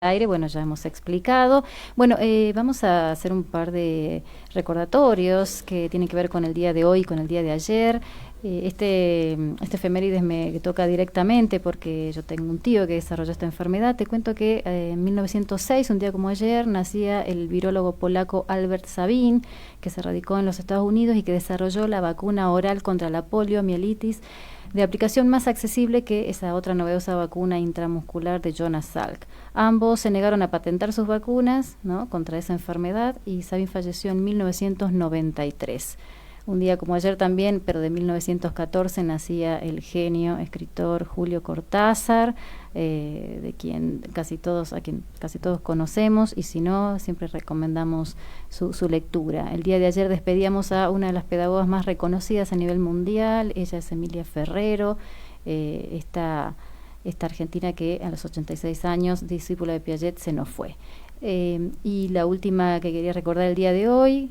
Aire, bueno, ya hemos explicado. Bueno, vamos a hacer un par de recordatorios que tienen que ver con el día de hoy y con el día de ayer. Este efemérides me toca directamente porque yo tengo un tío que desarrolló esta enfermedad. Te cuento que en 1906, un día como ayer, nacía el virólogo polaco Albert Sabin, que se radicó en los Estados Unidos y que desarrolló la vacuna oral contra la poliomielitis, de aplicación más accesible que esa otra novedosa vacuna intramuscular de Jonas Salk. Ambos se negaron a patentar sus vacunas, ¿no?, contra esa enfermedad, y Sabin falleció en 1993. Un día como ayer también, pero de 1914, nacía el genio escritor Julio Cortázar, de quien a quien casi todos conocemos, y si no, siempre recomendamos su lectura. El día de ayer despedíamos a una de las pedagogas más reconocidas a nivel mundial. Ella es Emilia Ferrero, esta argentina que a los 86 años, discípula de Piaget, se nos fue. Y la última que quería recordar el día de hoy,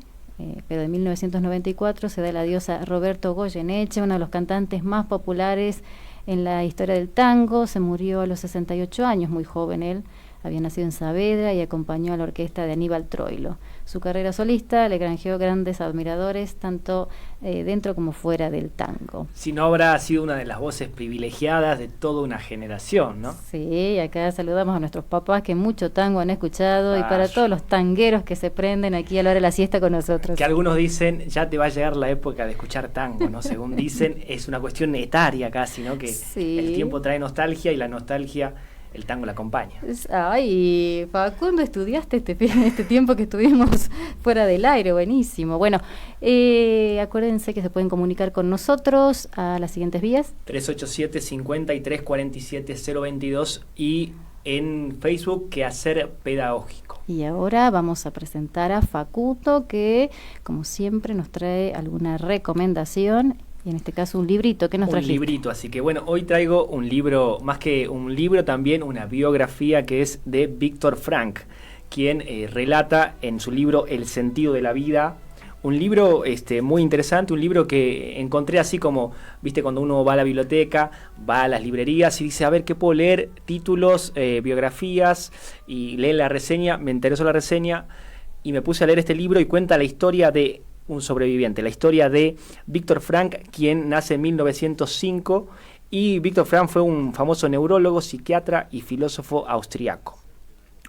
pero de 1994, se da el adiós a Roberto Goyeneche, uno de los cantantes más populares en la historia del tango. Se murió a los 68 años, muy joven él. Había nacido en Saavedra y acompañó a la orquesta de Aníbal Troilo. Su carrera solista le granjeó grandes admiradores, tanto dentro como fuera del tango. Si no, habrá sido una de las voces privilegiadas de toda una generación, ¿no? Sí, acá saludamos a nuestros papás que mucho tango han escuchado, y para todos los tangueros que se prenden aquí a la hora de la siesta con nosotros. Que algunos dicen, ya te va a llegar la época de escuchar tango, ¿no? Según dicen, es una cuestión etaria casi, ¿no? Que sí. El tiempo trae nostalgia y la nostalgia, el tango la acompaña. Ay, Facundo, estudiaste este tiempo que estuvimos fuera del aire, buenísimo. Bueno, acuérdense que se pueden comunicar con nosotros a las siguientes vías: 387-5347-022 y en Facebook Quehacer Pedagógico. Y ahora vamos a presentar a Facundo, que como siempre nos trae alguna recomendación. Y en este caso un librito. ¿Qué nos trajiste? Un librito, así que bueno, hoy traigo un libro, más que un libro, también una biografía que es de Viktor Frankl, quien relata en su libro El sentido de la vida. Un libro muy interesante, un libro que encontré así como, viste, cuando uno va a la biblioteca, va a las librerías y dice, a ver, ¿qué puedo leer? Títulos, biografías, y lee la reseña. Me interesó la reseña y me puse a leer este libro, y cuenta la historia de un sobreviviente, la historia de Viktor Frankl, quien nace en 1905, y Viktor Frankl fue un famoso neurólogo, psiquiatra y filósofo austriaco.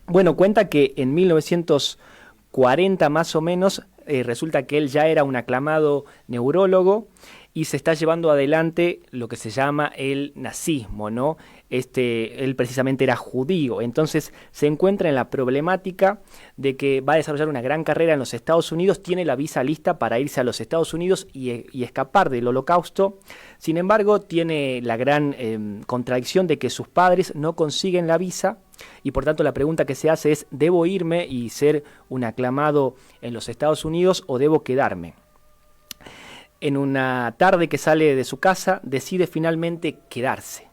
Bueno, cuenta que en 1940 más o menos, resulta que él ya era un aclamado neurólogo y se está llevando adelante lo que se llama el nazismo, ¿no? Él precisamente era judío, entonces se encuentra en la problemática de que va a desarrollar una gran carrera en los Estados Unidos, tiene la visa lista para irse a los Estados Unidos y escapar del Holocausto. Sin embargo, tiene la gran contradicción de que sus padres no consiguen la visa, y por tanto la pregunta que se hace es, ¿debo irme y ser un aclamado en los Estados Unidos o debo quedarme? En una tarde que sale de su casa, decide finalmente quedarse.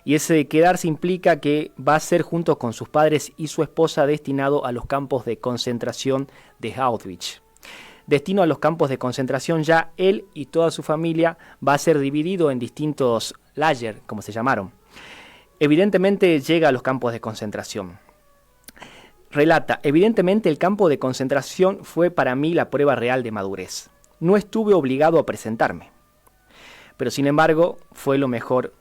Y ese quedarse implica que va a ser, junto con sus padres y su esposa, destinado a los campos de concentración de Auschwitz. Destino a los campos de concentración, ya él y toda su familia va a ser dividido en distintos Lager, como se llamaron. Evidentemente llega a los campos de concentración. Relata, evidentemente el campo de concentración fue para mí la prueba real de madurez. No estuve obligado a presentarme, pero sin embargo fue lo mejor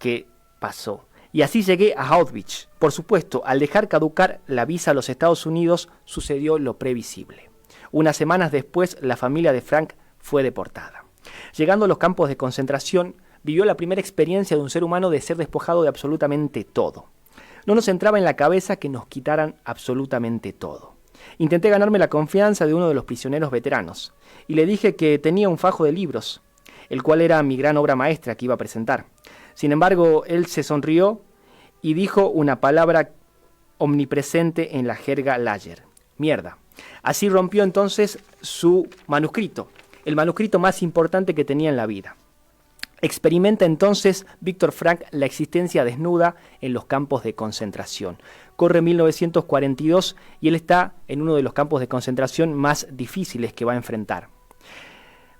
que pasó. Y así llegué a Auschwitz. Por supuesto, al dejar caducar la visa a los Estados Unidos, sucedió lo previsible. Unas semanas después, la familia de Frank fue deportada. Llegando a los campos de concentración, vivió la primera experiencia de un ser humano de ser despojado de absolutamente todo. No nos entraba en la cabeza que nos quitaran absolutamente todo. Intenté ganarme la confianza de uno de los prisioneros veteranos y le dije que tenía un fajo de libros, el cual era mi gran obra maestra que iba a presentar. Sin embargo, él se sonrió y dijo una palabra omnipresente en la jerga Lager: mierda. Así rompió entonces su manuscrito, el manuscrito más importante que tenía en la vida. Experimenta entonces Viktor Frankl la existencia desnuda en los campos de concentración. Corre 1942 y él está en uno de los campos de concentración más difíciles que va a enfrentar.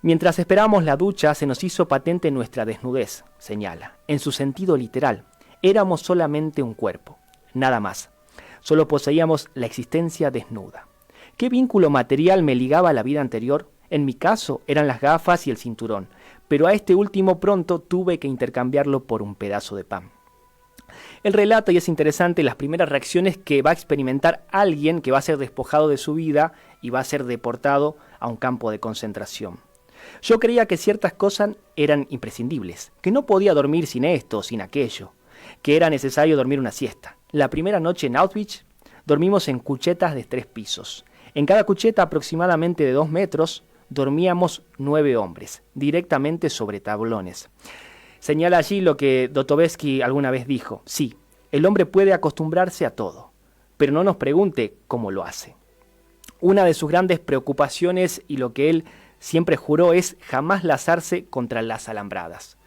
Mientras esperábamos la ducha, se nos hizo patente nuestra desnudez, señala, en su sentido literal. Éramos solamente un cuerpo, nada más. Solo poseíamos la existencia desnuda. ¿Qué vínculo material me ligaba a la vida anterior? En mi caso eran las gafas y el cinturón, pero a este último pronto tuve que intercambiarlo por un pedazo de pan. Él relata, y es interesante, las primeras reacciones que va a experimentar alguien que va a ser despojado de su vida y va a ser deportado a un campo de concentración. Yo creía que ciertas cosas eran imprescindibles, que no podía dormir sin esto o sin aquello, que era necesario dormir una siesta. La primera noche en Auschwitz dormimos en cuchetas de 3 pisos. En cada cucheta, aproximadamente de 2 metros, dormíamos 9 hombres, directamente sobre tablones. Señala allí lo que Dostoyevsky alguna vez dijo: sí, el hombre puede acostumbrarse a todo, pero no nos pregunte cómo lo hace. Una de sus grandes preocupaciones, y lo que él siempre juró, es jamás lanzarse contra las alambradas.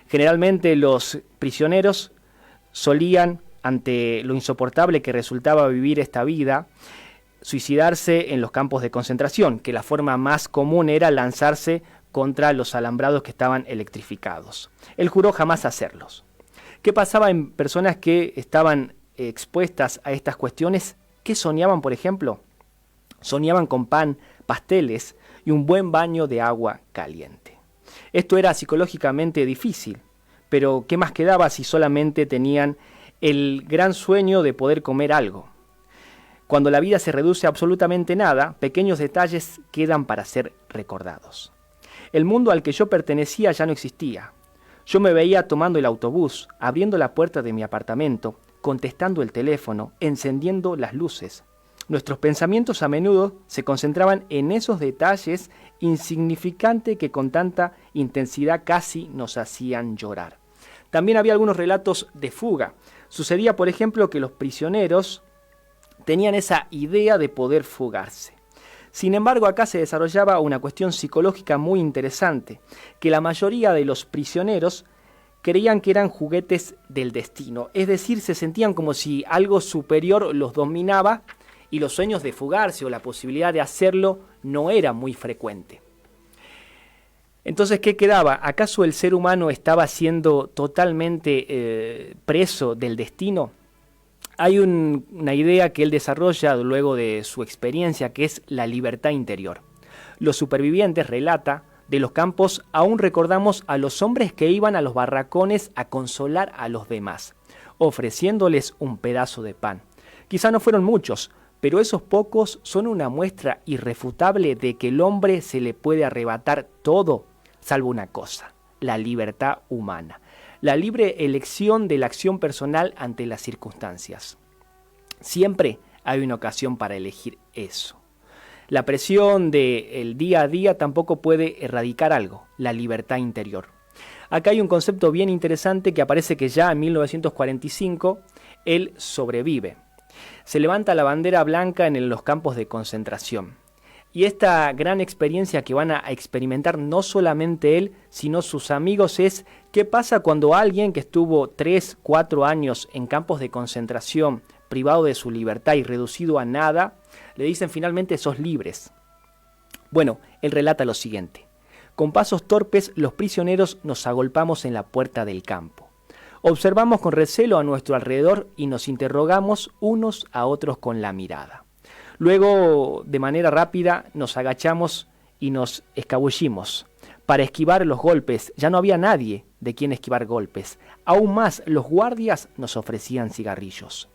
Generalmente los prisioneros solían, ante lo insoportable que resultaba vivir esta vida, suicidarse en los campos de concentración, que la forma más común era lanzarse contra los alambrados que estaban electrificados. Él juró jamás hacerlos. ¿Qué pasaba en personas que estaban expuestas a estas cuestiones? ¿Qué soñaban, por ejemplo? Soñaban con pan, pasteles y un buen baño de agua caliente. Esto era psicológicamente difícil, pero ¿qué más quedaba si solamente tenían el gran sueño de poder comer algo? Cuando la vida se reduce a absolutamente nada, pequeños detalles quedan para ser recordados. El mundo al que yo pertenecía ya no existía. Yo me veía tomando el autobús, abriendo la puerta de mi apartamento, contestando el teléfono, encendiendo las luces. Nuestros pensamientos a menudo se concentraban en esos detalles insignificantes que con tanta intensidad casi nos hacían llorar. También había algunos relatos de fuga. Sucedía, por ejemplo, que los prisioneros tenían esa idea de poder fugarse. Sin embargo, acá se desarrollaba una cuestión psicológica muy interesante, que la mayoría de los prisioneros creían que eran juguetes del destino, es decir, se sentían como si algo superior los dominaba y los sueños de fugarse o la posibilidad de hacerlo no era muy frecuente. Entonces, ¿qué quedaba? ¿Acaso el ser humano estaba siendo totalmente preso del destino? Hay una idea que él desarrolla luego de su experiencia, que es la libertad interior. Los supervivientes, relata, de los campos aún recordamos a los hombres que iban a los barracones a consolar a los demás, ofreciéndoles un pedazo de pan. Quizá no fueron muchos, pero esos pocos son una muestra irrefutable de que el hombre se le puede arrebatar todo, salvo una cosa: la libertad humana. La libre elección de la acción personal ante las circunstancias. Siempre hay una ocasión para elegir eso. La presión del día a día tampoco puede erradicar algo: la libertad interior. Acá hay un concepto bien interesante que aparece que ya en 1945 él sobrevive. Se levanta la bandera blanca en los campos de concentración. Y esta gran experiencia que van a experimentar no solamente él, sino sus amigos, es qué pasa cuando alguien que estuvo 3, 4 años en campos de concentración, privado de su libertad y reducido a nada, le dicen finalmente sos libres. Bueno, él relata lo siguiente: con pasos torpes los prisioneros nos agolpamos en la puerta del campo. Observamos con recelo a nuestro alrededor y nos interrogamos unos a otros con la mirada. Luego, de manera rápida, nos agachamos y nos escabullimos para esquivar los golpes. Ya no había nadie de quien esquivar golpes. Aún más, los guardias nos ofrecían cigarrillos.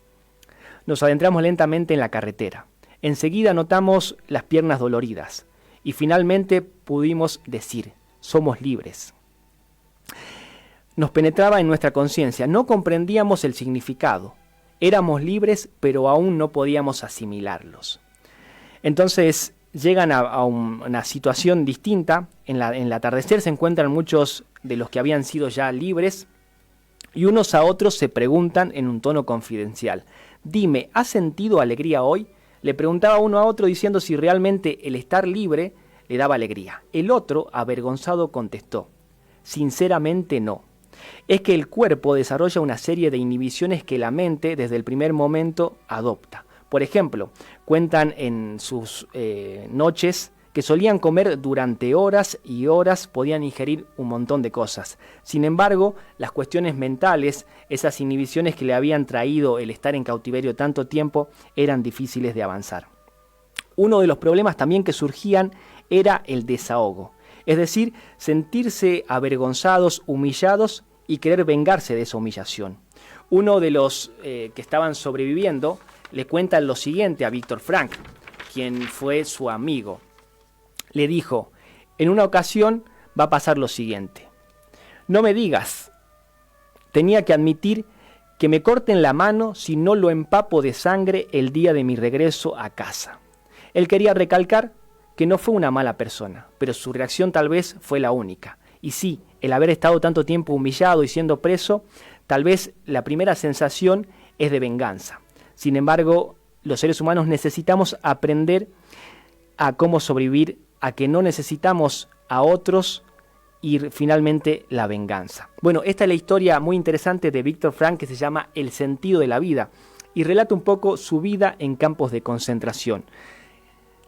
Nos adentramos lentamente en la carretera. Enseguida notamos las piernas doloridas y finalmente pudimos decir: somos libres. Nos penetraba en nuestra conciencia. No comprendíamos el significado. Éramos libres, pero aún no podíamos asimilarlos. Entonces llegan a una situación distinta. En el atardecer se encuentran muchos de los que habían sido ya libres y unos a otros se preguntan en un tono confidencial: dime, ¿has sentido alegría hoy? Le preguntaba uno a otro diciendo si realmente el estar libre le daba alegría. El otro, avergonzado, contestó: sinceramente no. Es que el cuerpo desarrolla una serie de inhibiciones que la mente desde el primer momento adopta. Por ejemplo, cuentan en sus noches que solían comer durante horas y horas, podían ingerir un montón de cosas. Sin embargo, las cuestiones mentales, esas inhibiciones que le habían traído el estar en cautiverio tanto tiempo, eran difíciles de avanzar. Uno de los problemas también que surgían era el desahogo, es decir, sentirse avergonzados, humillados y querer vengarse de esa humillación. Uno de los que estaban sobreviviendo le cuenta lo siguiente a Viktor Frankl, quien fue su amigo. Le dijo: en una ocasión va a pasar lo siguiente. No me digas, tenía que admitir que me corten la mano si no lo empapo de sangre el día de mi regreso a casa. Él quería recalcar que no fue una mala persona, pero su reacción tal vez fue la única. Y sí, el haber estado tanto tiempo humillado y siendo preso, tal vez la primera sensación es de venganza. Sin embargo, los seres humanos necesitamos aprender a cómo sobrevivir, a que no necesitamos a otros y finalmente la venganza. Bueno, esta es la historia muy interesante de Viktor Frankl que se llama El sentido de la vida y relata un poco su vida en campos de concentración.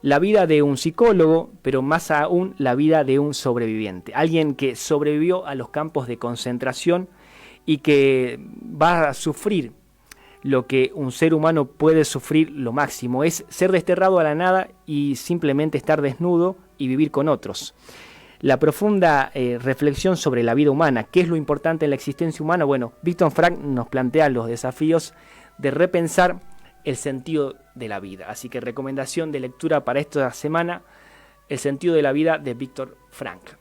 La vida de un psicólogo, pero más aún la vida de un sobreviviente. Alguien que sobrevivió a los campos de concentración y que va a sufrir lo que un ser humano puede sufrir lo máximo. Es ser desterrado a la nada y simplemente estar desnudo y vivir con otros. La profunda reflexión sobre la vida humana, qué es lo importante en la existencia humana. Bueno, Viktor Frankl nos plantea los desafíos de repensar el sentido de la vida. Así que recomendación de lectura para esta semana, El sentido de la vida de Viktor Frankl.